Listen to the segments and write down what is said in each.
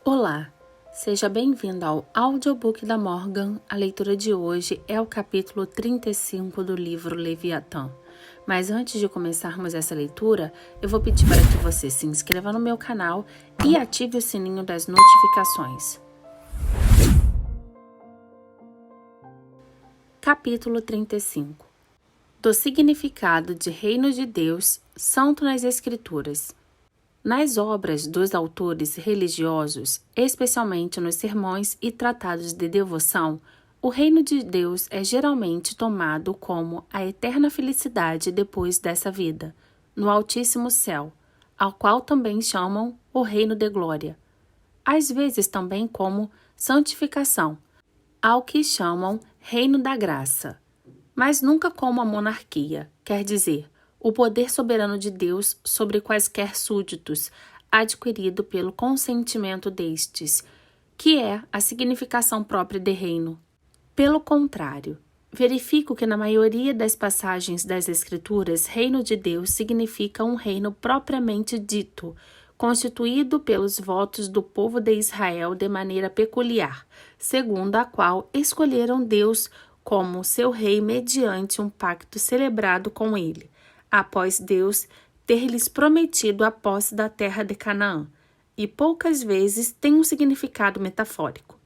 Olá, seja bem-vindo ao audiobook da Morgan. A leitura de hoje é o capítulo 35 do livro Leviatã. Mas antes de começarmos essa leitura, eu vou pedir para que você se inscreva no meu canal e ative o sininho das notificações. Capítulo 35. Do significado de Reino de Deus, santo nas Escrituras. Nas obras dos autores religiosos, especialmente nos sermões e tratados de devoção, o reino de Deus é geralmente tomado como a eterna felicidade depois dessa vida, no Altíssimo Céu, ao qual também chamam o reino de glória. Às vezes também como santificação, ao que chamam reino da graça, mas nunca como a monarquia, quer dizer, o poder soberano de Deus sobre quaisquer súditos, adquirido pelo consentimento destes, que é a significação própria de reino. Pelo contrário, verifico que na maioria das passagens das Escrituras, reino de Deus significa um reino propriamente dito, constituído pelos votos do povo de Israel de maneira peculiar, segundo a qual escolheram Deus como seu rei mediante um pacto celebrado com ele, após Deus ter-lhes prometido a posse da terra de Canaã, e poucas vezes tem um significado metafórico.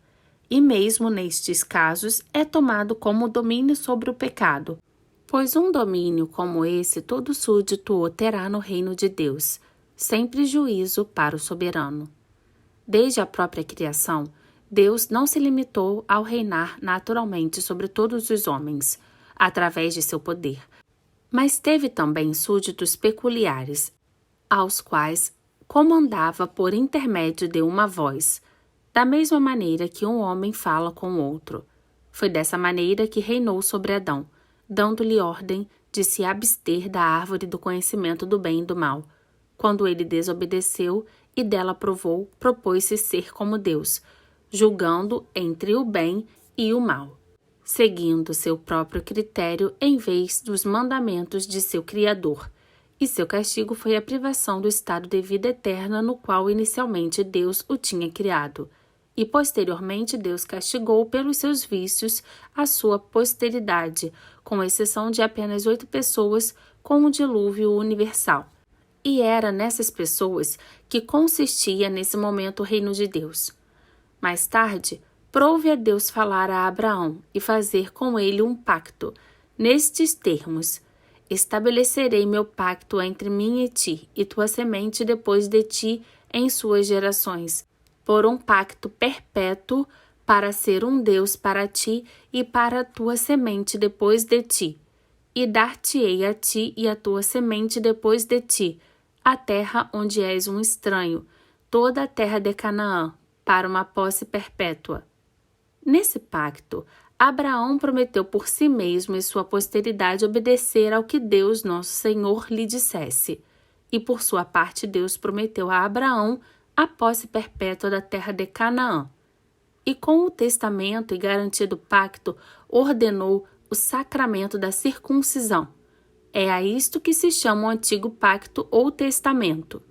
E mesmo nestes casos é tomado como domínio sobre o pecado, pois um domínio como esse todo súdito o terá no reino de Deus, sempre juízo para o soberano. Desde a própria criação, Deus não se limitou ao reinar naturalmente sobre todos os homens, através de seu poder, mas teve também súditos peculiares, aos quais comandava por intermédio de uma voz, da mesma maneira que um homem fala com o outro. Foi dessa maneira que reinou sobre Adão, dando-lhe ordem de se abster da árvore do conhecimento do bem e do mal. Quando ele desobedeceu e dela provou, propôs-se ser como Deus, julgando entre o bem e o mal, seguindo seu próprio critério em vez dos mandamentos de seu Criador, e seu castigo foi a privação do estado de vida eterna no qual inicialmente Deus o tinha criado, e posteriormente Deus castigou pelos seus vícios a sua posteridade, com exceção de apenas 8 pessoas com o dilúvio universal. E era nessas pessoas que consistia nesse momento o reino de Deus. Mais tarde, prouve a Deus falar a Abraão e fazer com ele um pacto, nestes termos: estabelecerei meu pacto entre mim e ti, e tua semente depois de ti em suas gerações, por um pacto perpétuo, para ser um Deus para ti e para a tua semente depois de ti. E dar-te-ei a ti e a tua semente depois de ti, a terra onde és um estranho, toda a terra de Canaã, para uma posse perpétua. Nesse pacto, Abraão prometeu por si mesmo e sua posteridade obedecer ao que Deus, nosso Senhor, lhe dissesse. E por sua parte, Deus prometeu a Abraão a posse perpétua da terra de Canaã. E com o testamento e garantia do pacto, ordenou o sacramento da circuncisão. É a isto que se chama o antigo pacto ou testamento,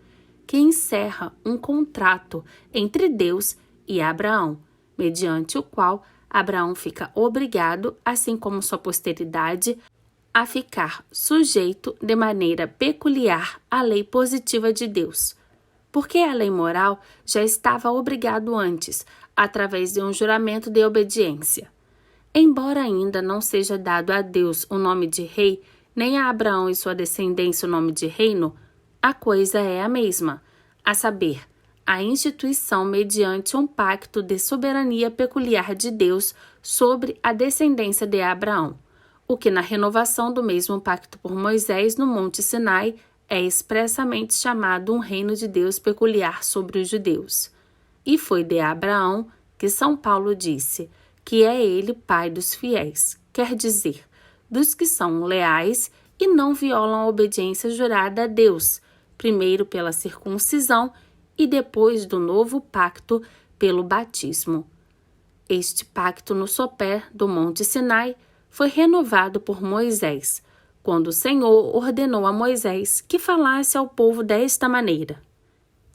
que encerra um contrato entre Deus e Abraão, mediante o qual Abraão fica obrigado, assim como sua posteridade, a ficar sujeito de maneira peculiar à lei positiva de Deus, porque a lei moral já estava obrigado antes, através de um juramento de obediência. Embora ainda não seja dado a Deus o nome de rei, nem a Abraão e sua descendência o nome de reino, a coisa é a mesma, a saber, a instituição mediante um pacto de soberania peculiar de Deus sobre a descendência de Abraão, o que na renovação do mesmo pacto por Moisés no Monte Sinai é expressamente chamado um reino de Deus peculiar sobre os judeus. E foi de Abraão que São Paulo disse que é ele pai dos fiéis, quer dizer, dos que são leais e não violam a obediência jurada a Deus, primeiro pela circuncisão e depois do novo pacto pelo batismo. Este pacto no sopé do Monte Sinai foi renovado por Moisés, quando o Senhor ordenou a Moisés que falasse ao povo desta maneira: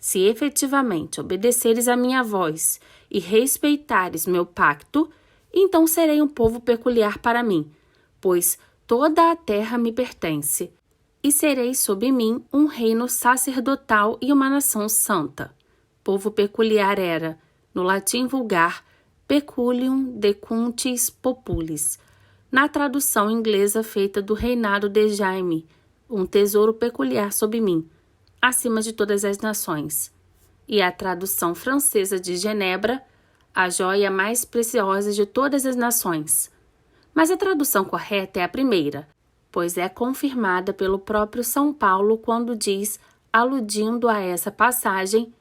Se efetivamente obedeceres a minha voz e respeitares meu pacto, então serei um povo peculiar para mim, pois toda a terra me pertence, e serei sob mim um reino sacerdotal e uma nação santa. Povo peculiar era, no latim vulgar, peculium decuntis populis, na tradução inglesa feita do reinado de Jaime, um tesouro peculiar sob mim, acima de todas as nações. E a tradução francesa de Genebra, a joia mais preciosa de todas as nações. Mas a tradução correta é a primeira, pois é confirmada pelo próprio São Paulo quando diz, aludindo a essa passagem,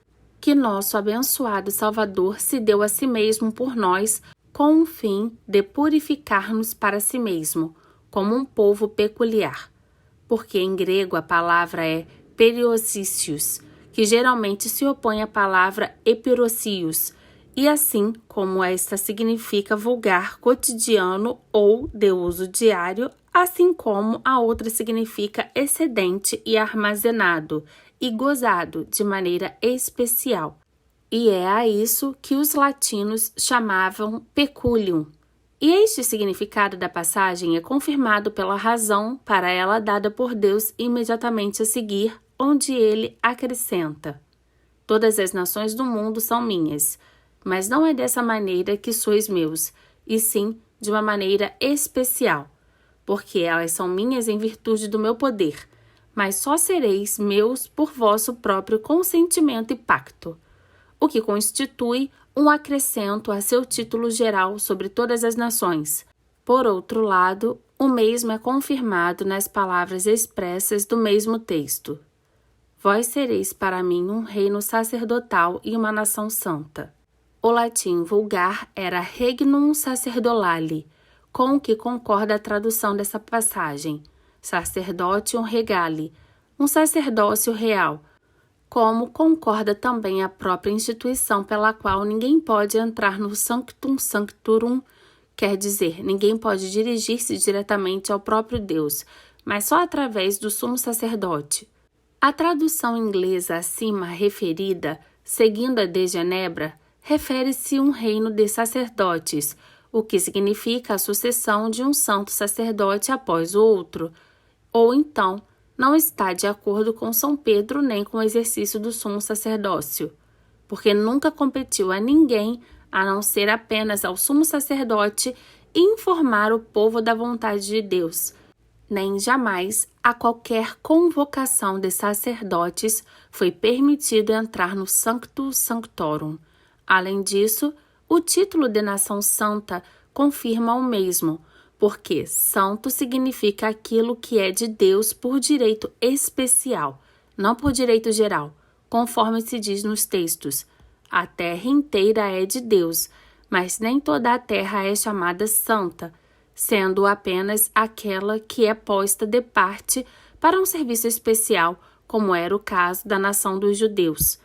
que nosso abençoado Salvador se deu a si mesmo por nós com o fim de purificar-nos para si mesmo, como um povo peculiar. Porque em grego a palavra é periosícios, que geralmente se opõe à palavra epirocios, e assim como esta significa vulgar, cotidiano ou de uso diário, assim como a outra significa excedente e armazenado, e gozado de maneira especial. E é a isso que os latinos chamavam peculium. E este significado da passagem é confirmado pela razão para ela dada por Deus imediatamente a seguir, onde ele acrescenta: todas as nações do mundo são minhas, mas não é dessa maneira que sois meus, e sim de uma maneira especial, porque elas são minhas em virtude do meu poder, mas só sereis meus por vosso próprio consentimento e pacto, o que constitui um acrescento a seu título geral sobre todas as nações. Por outro lado, o mesmo é confirmado nas palavras expressas do mesmo texto. Vós sereis para mim um reino sacerdotal e uma nação santa. O latim vulgar era regnum sacerdolale, com o que concorda a tradução dessa passagem, sacerdotium regale, um sacerdócio real, como concorda também a própria instituição pela qual ninguém pode entrar no sanctum sanctorum, quer dizer, ninguém pode dirigir-se diretamente ao próprio Deus, mas só através do sumo sacerdote. A tradução inglesa acima referida, seguindo a de Genebra, refere-se a um reino de sacerdotes, o que significa a sucessão de um santo sacerdote após o outro, ou então não está de acordo com São Pedro nem com o exercício do sumo sacerdócio, porque nunca competiu a ninguém a não ser apenas ao sumo sacerdote informar o povo da vontade de Deus, nem jamais a qualquer convocação de sacerdotes foi permitido entrar no Sanctus Sanctorum. Além disso, o título de nação santa confirma o mesmo, porque santo significa aquilo que é de Deus por direito especial, não por direito geral, conforme se diz nos textos. A terra inteira é de Deus, mas nem toda a terra é chamada santa, sendo apenas aquela que é posta de parte para um serviço especial, como era o caso da nação dos judeus.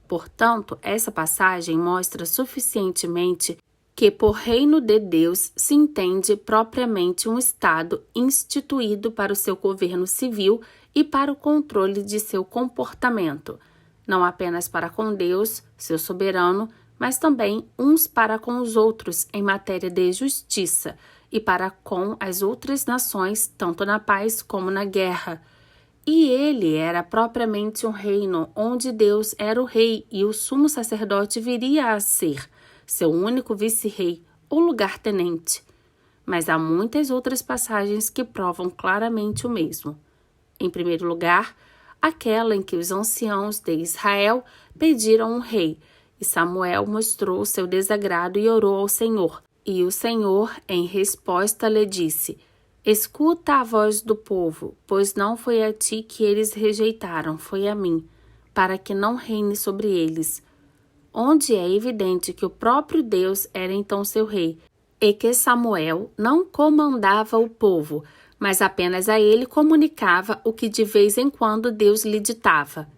Portanto, essa passagem mostra suficientemente que por reino de Deus se entende propriamente um Estado instituído para o seu governo civil e para o controle de seu comportamento, não apenas para com Deus, seu soberano, mas também uns para com os outros em matéria de justiça e para com as outras nações, tanto na paz como na guerra. E ele era propriamente um reino onde Deus era o rei e o sumo sacerdote viria a ser seu único vice-rei ou lugar-tenente. Mas há muitas outras passagens que provam claramente o mesmo. Em primeiro lugar, aquela em que os anciãos de Israel pediram um rei, e Samuel mostrou seu desagrado e orou ao Senhor. E o Senhor, em resposta, lhe disse: escuta a voz do povo, pois não foi a ti que eles rejeitaram, foi a mim, para que não reine sobre eles. Onde é evidente que o próprio Deus era então seu rei, e que Samuel não comandava o povo, mas apenas a ele comunicava o que de vez em quando Deus lhe ditava.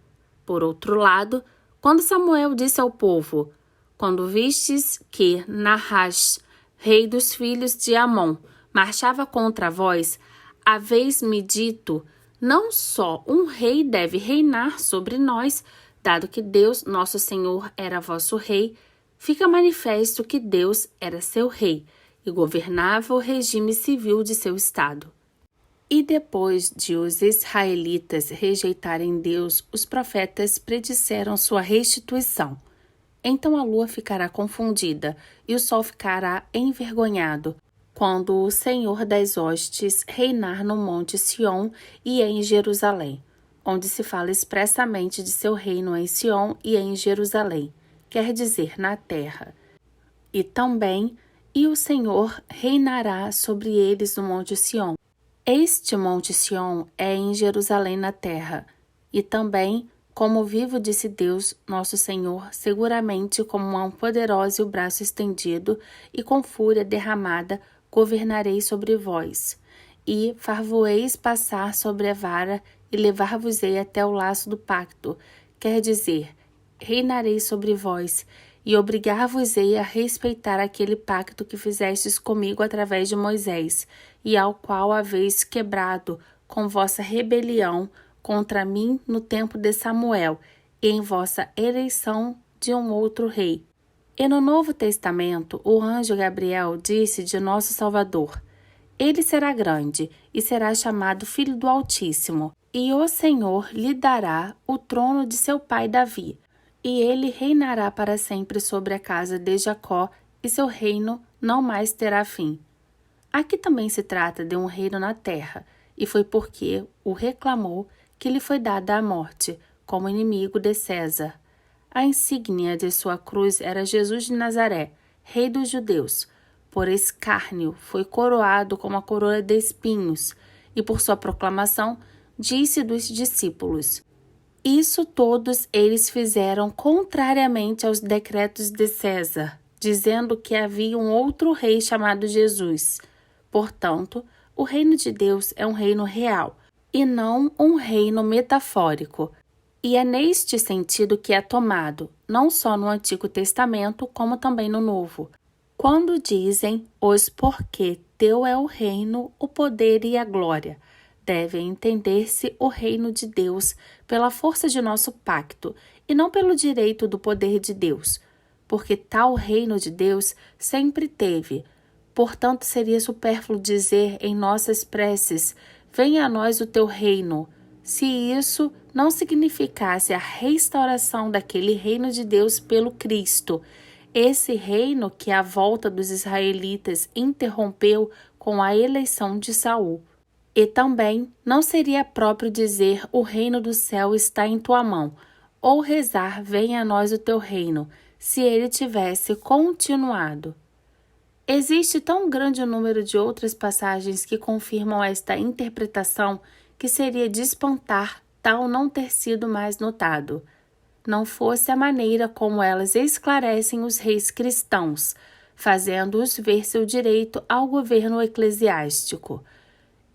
Por outro lado, quando Samuel disse ao povo: quando vistes que Nahash, rei dos filhos de Amon, marchava contra vós, haveis-me dito: não só um rei deve reinar sobre nós, Dado que Deus, nosso Senhor, era vosso rei, fica manifesto que Deus era seu rei e governava o regime civil de seu estado. E depois de os israelitas rejeitarem Deus, os profetas predisseram sua restituição. Então a lua ficará confundida e o sol ficará envergonhado, quando o Senhor das hostes reinar no monte Sião e em Jerusalém, onde se fala expressamente de seu reino em Sião e em Jerusalém, quer dizer, na terra. E também, e o Senhor reinará sobre eles no monte Sião. Este monte Sião é em Jerusalém na terra, e também, como vivo disse Deus, nosso Senhor, seguramente como mão poderosa e o braço estendido, e com fúria derramada, governarei sobre vós. E far-vos-eis passar sobre a vara, e levar-vos-ei até o laço do pacto, quer dizer, reinarei sobre vós, e obrigar-vos-ei a respeitar aquele pacto que fizestes comigo através de Moisés, e ao qual haveis quebrado com vossa rebelião contra mim no tempo de Samuel, e em vossa eleição de um outro rei. E no Novo Testamento, o anjo Gabriel disse de nosso Salvador: Ele será grande e será chamado Filho do Altíssimo, e o Senhor lhe dará o trono de seu pai Davi, e ele reinará para sempre sobre a casa de Jacó, e seu reino não mais terá fim. Aqui também se trata de um reino na terra, e foi porque o reclamou que lhe foi dada a morte, como inimigo de César. A insígnia de sua cruz era Jesus de Nazaré, rei dos judeus. Por escárnio foi coroado com uma coroa de espinhos, e por sua proclamação disse dos discípulos: Isso todos eles fizeram contrariamente aos decretos de César, dizendo que havia um outro rei chamado Jesus. Portanto, o reino de Deus é um reino real, e não um reino metafórico. E é neste sentido que é tomado, não só no Antigo Testamento, como também no Novo. Quando dizem os porque teu é o reino, o poder e a glória, deve entender-se o reino de Deus pela força de nosso pacto, e não pelo direito do poder de Deus, porque tal reino de Deus sempre teve. Portanto, seria supérfluo dizer em nossas preces: venha a nós o teu reino, se isso não significasse a restauração daquele reino de Deus pelo Cristo, esse reino que a volta dos israelitas interrompeu com a eleição de Saul. E também não seria próprio dizer: o reino do céu está em tua mão, ou rezar: venha a nós o teu reino, se ele tivesse continuado. Existe tão grande número de outras passagens que confirmam esta interpretação que seria de espantar tal não ter sido mais notado. Não fosse a maneira como elas esclarecem os reis cristãos, fazendo-os ver seu direito ao governo eclesiástico.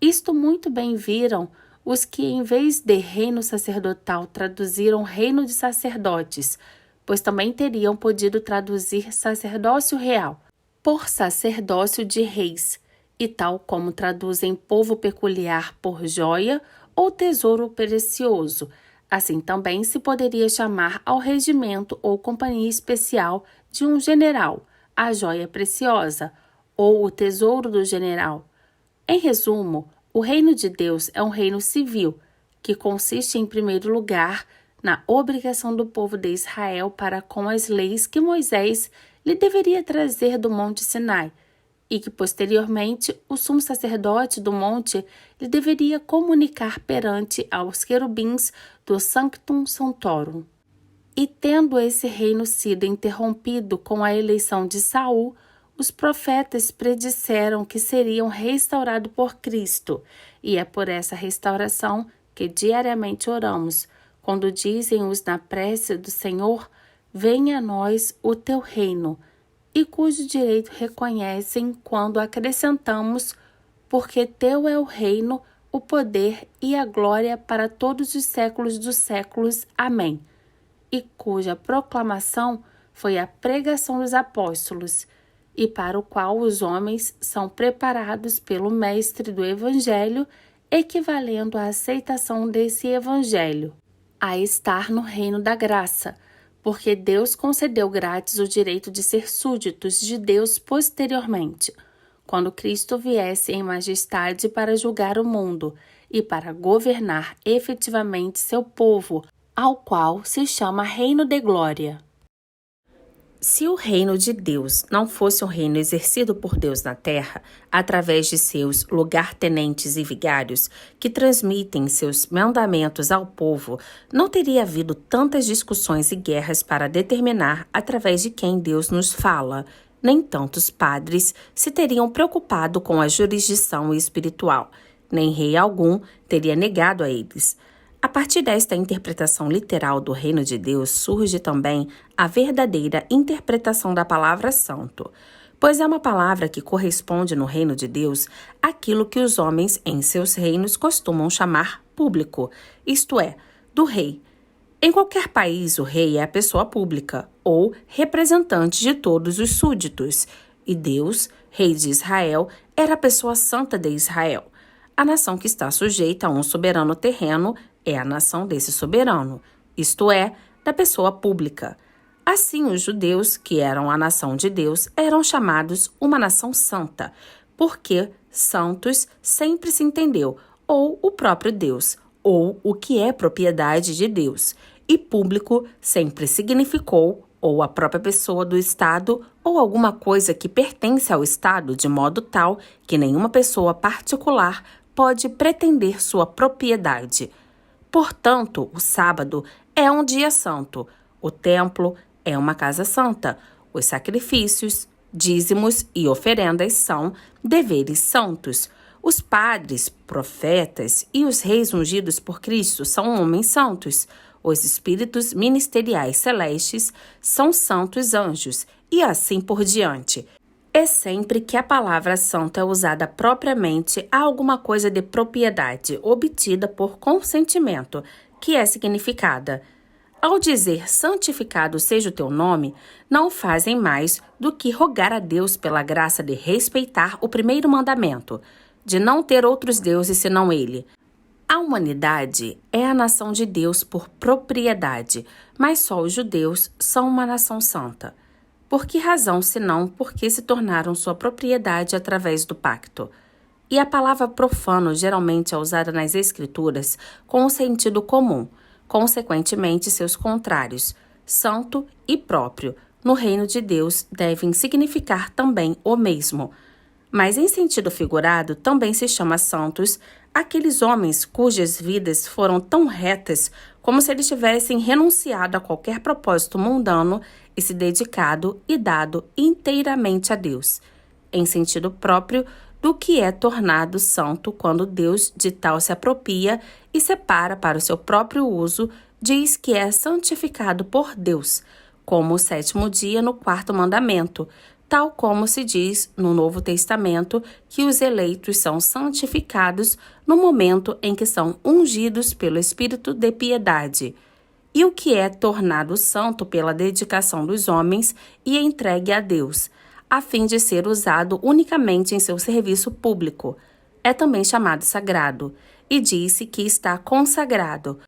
Isto muito bem viram os que, em vez de reino sacerdotal, traduziram reino de sacerdotes, pois também teriam podido traduzir sacerdócio real por sacerdócio de reis, e tal como traduzem povo peculiar por joia ou tesouro precioso, assim também se poderia chamar ao regimento ou companhia especial de um general, a joia preciosa, ou o tesouro do general. Em resumo, o reino de Deus é um reino civil, que consiste, em primeiro lugar, na obrigação do povo de Israel para com as leis que Moisés lhe deveria trazer do Monte Sinai, e que posteriormente o sumo sacerdote do monte lhe deveria comunicar perante aos querubins do Sanctum Sanctorum. E tendo esse reino sido interrompido com a eleição de Saul, os profetas predisseram que seriam restaurados por Cristo, e é por essa restauração que diariamente oramos, quando dizem-os na prece do Senhor: venha a nós o teu reino, e cujo direito reconhecem quando acrescentamos: porque teu é o reino, o poder e a glória para todos os séculos dos séculos. Amém. E cuja proclamação foi a pregação dos apóstolos, e para o qual os homens são preparados pelo mestre do Evangelho, equivalendo à aceitação desse Evangelho. a estar no reino da graça, porque Deus concedeu grátis o direito de ser súditos de Deus posteriormente, quando Cristo viesse em majestade para julgar o mundo e para governar efetivamente seu povo, ao qual se chama Reino de Glória. Se o reino de Deus não fosse um reino exercido por Deus na terra, através de seus lugartenentes e vigários, que transmitem seus mandamentos ao povo, não teria havido tantas discussões e guerras para determinar através de quem Deus nos fala, nem tantos padres se teriam preocupado com a jurisdição espiritual, nem rei algum teria negado a eles. A partir desta interpretação literal do reino de Deus surge também a verdadeira interpretação da palavra santo, pois é uma palavra que corresponde no reino de Deus àquilo que os homens em seus reinos costumam chamar público, isto é, do rei. Em qualquer país, o rei é a pessoa pública, ou representante de todos os súditos, e Deus, rei de Israel, era a pessoa santa de Israel. A nação que está sujeita a um soberano terreno é a nação desse soberano, isto é, da pessoa pública. Assim, os judeus, que eram a nação de Deus, eram chamados uma nação santa, porque santos sempre se entendeu, ou o próprio Deus, ou o que é propriedade de Deus, e público sempre significou ou a própria pessoa do Estado ou alguma coisa que pertence ao Estado de modo tal que nenhuma pessoa particular pode pretender sua propriedade. Portanto, o sábado é um dia santo, o templo é uma casa santa, os sacrifícios, dízimos e oferendas são deveres santos. Os padres, profetas e os reis ungidos por Cristo são homens santos. Os espíritos ministeriais celestes são santos anjos, e assim por diante. É sempre que a palavra santo é usada propriamente a alguma coisa de propriedade obtida por consentimento, que é significada. Ao dizer santificado seja o teu nome, não fazem mais do que rogar a Deus pela graça de respeitar o primeiro mandamento, de não ter outros deuses senão ele. A humanidade é a nação de Deus por propriedade, mas só os judeus são uma nação santa. Por que razão, senão porque se tornaram sua propriedade através do pacto? E a palavra profano geralmente é usada nas Escrituras com o sentido comum, consequentemente seus contrários, santo e próprio, no reino de Deus devem significar também o mesmo. Mas em sentido figurado também se chama santos aqueles homens cujas vidas foram tão retas como se eles tivessem renunciado a qualquer propósito mundano e se dedicado e dado inteiramente a Deus, em sentido próprio do que é tornado santo quando Deus de tal se apropria e separa para o seu próprio uso, diz que é santificado por Deus, como o sétimo dia no quarto mandamento, tal como se diz no Novo Testamento que os eleitos são santificados no momento em que são ungidos pelo Espírito de piedade, e o que é tornado santo pela dedicação dos homens e entregue a Deus, a fim de ser usado unicamente em seu serviço público. É também chamado sagrado, e disse que está consagrado,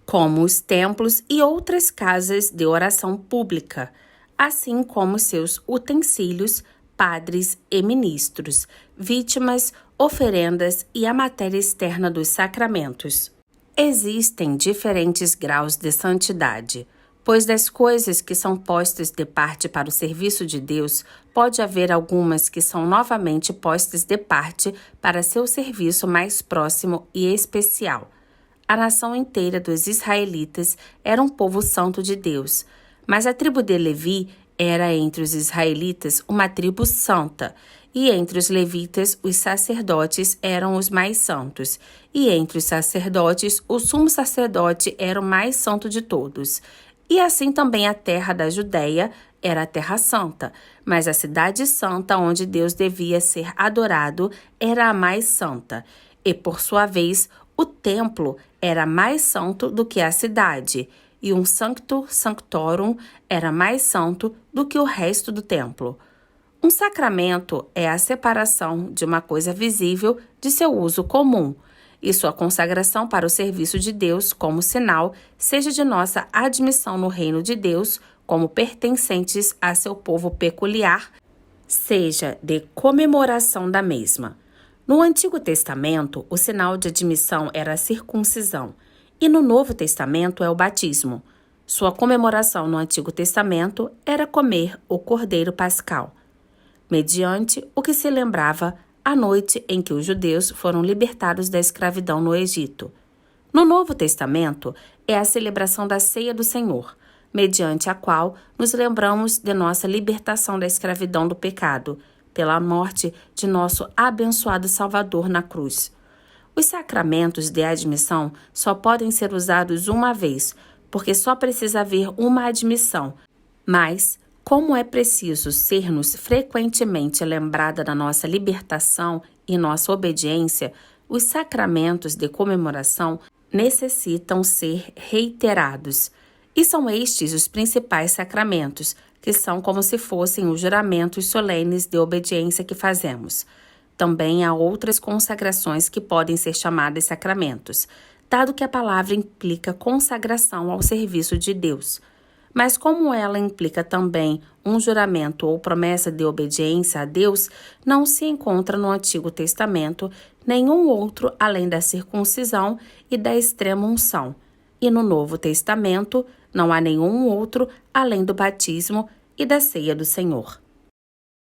como os templos e outras casas de oração pública, assim como seus utensílios, padres e ministros, vítimas, oferendas e a matéria externa dos sacramentos. Existem diferentes graus de santidade, pois das coisas que são postas de parte para o serviço de Deus, pode haver algumas que são novamente postas de parte para seu serviço mais próximo e especial. A nação inteira dos israelitas era um povo santo de Deus, mas a tribo de Levi era entre os israelitas uma tribo santa, e entre os levitas os sacerdotes eram os mais santos, e entre os sacerdotes o sumo sacerdote era o mais santo de todos. E assim também a terra da Judéia era a terra santa, mas a cidade santa onde Deus devia ser adorado era a mais santa, e por sua vez o templo era mais santo do que a cidade, e um sancto sanctorum era mais santo do que o resto do templo. Um sacramento é a separação de uma coisa visível de seu uso comum, e sua consagração para o serviço de Deus como sinal, seja de nossa admissão no reino de Deus como pertencentes a seu povo peculiar, seja de comemoração da mesma. No Antigo Testamento, o sinal de admissão era a circuncisão, e no Novo Testamento é o batismo. Sua comemoração no Antigo Testamento era comer o Cordeiro Pascal, mediante o que se lembrava a noite em que os judeus foram libertados da escravidão no Egito. No Novo Testamento, é a celebração da Ceia do Senhor, mediante a qual nos lembramos de nossa libertação da escravidão do pecado, pela morte de nosso abençoado Salvador na cruz. Os sacramentos de admissão só podem ser usados uma vez, porque só precisa haver uma admissão, mas, como é preciso ser-nos frequentemente lembrada da nossa libertação e nossa obediência, os sacramentos de comemoração necessitam ser reiterados. E são estes os principais sacramentos, que são como se fossem os juramentos solenes de obediência que fazemos. Também há outras consagrações que podem ser chamadas sacramentos, dado que a palavra implica consagração ao serviço de Deus. Mas como ela implica também um juramento ou promessa de obediência a Deus, não se encontra no Antigo Testamento nenhum outro além da circuncisão e da extrema-unção. E no Novo Testamento não há nenhum outro além do batismo e da ceia do Senhor.